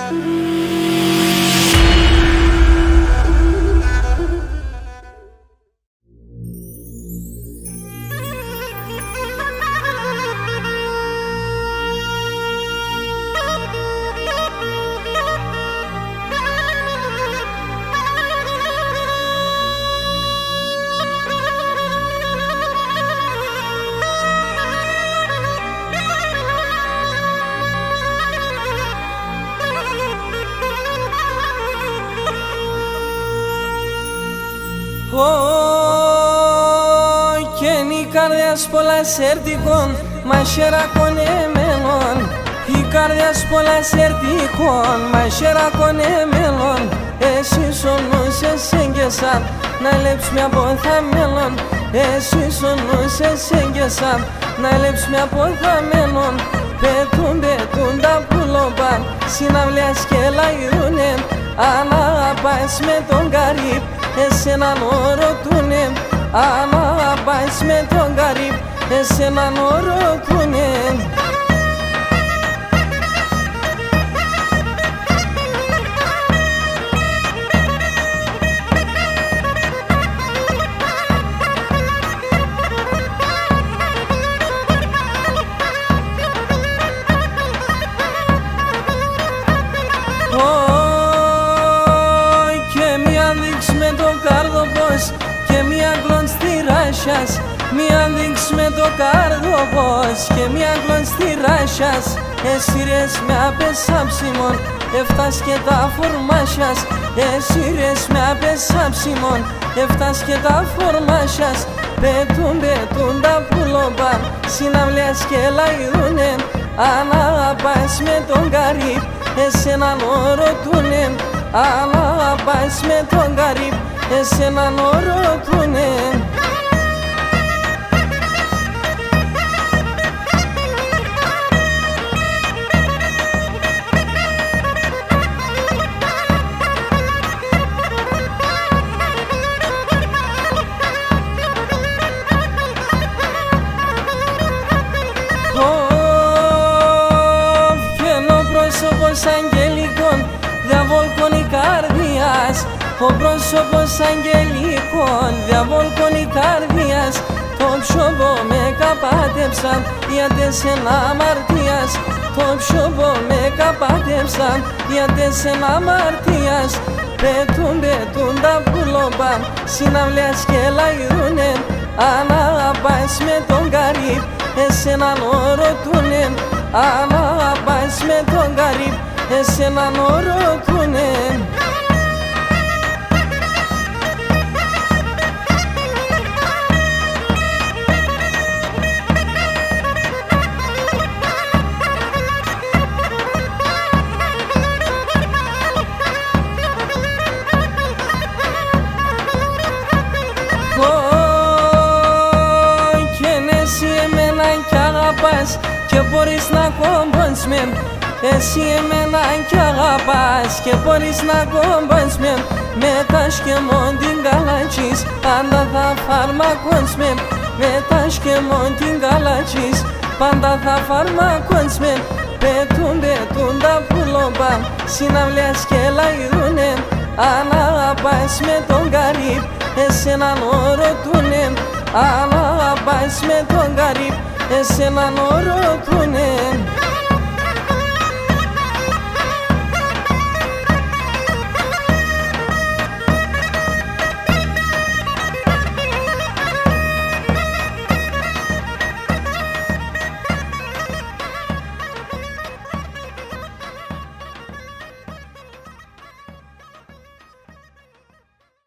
Και η καρδιάς πολλά σερτικών μαχαιράκωνε μελών. Η καρδιάς πολλά σερτικών μαχαιράκωνε μελών. Εσύ σωνούσες έγκεσαν να λέψει μια πόθα μέλλον. Εσύ σωνούσες έγκεσαν να λέψει μια πόθα μέλλον. Πετούν τα πουλομπάν συναυλίας και λαϊρούνε. Αλλά πας με τον καρύπ εσέναν ρωτούνε. Αλλά πας με τον καρύπ εσέναν ρωτούνε. Και μία γλον στη ράσιας, μία δείξ με το καρδοπός και μία γλον στη ράσιας. Εσύρες με απεσάψιμον, εφτάς και τα φορμάσιας. Εσύρες με απεσάψιμον, εφτάς και τα φορμάσιας. Πετούν τα πουλομπάν, συναυλίας και λαϊρούνε. Αλλά πας με τον καρύπ, εσέναν ρωτούνε. Αλλά πας με τον καρύπ, εσέναν ρωτούνε. Βγαίνω πρόσωπος αγγελικών, διαβόλκων η καρδιάς. Ο πρόσωπος αγγελικών, διαβόλκων η καρδιάς. Το ψωμό με καπάτεψαν, γιατί εσένα αμαρτίας. Το ψωμό με καπάτεψαν, γιατί εσένα αμαρτίας. Πετούν τα πουλομπάν, συναυλίας και λαϊρούνε. Αλλά πας με τον καρύπ, εσέναν ρωτούνε. Αλλά πας με τον καρύπ, εσέναν ρωτούνε. Και μπορείς να κόμπως με, εσύ εμένα κι αγαπάς. Και μπορείς να κόμπως με τα σκεμόν την καλατσίς. Πάντα θα φαρμακons με τα σκεμόν την καλατσίς. Πάντα θα φαρμακons πετούν τα πουλομπάν, συναυλίας και λαϊρούνε. Αλλά πας με τον καρύπ, εσέναν ρωτούνε. Αλλά πας με τον καρύπ, εσέναν ρωτούνε.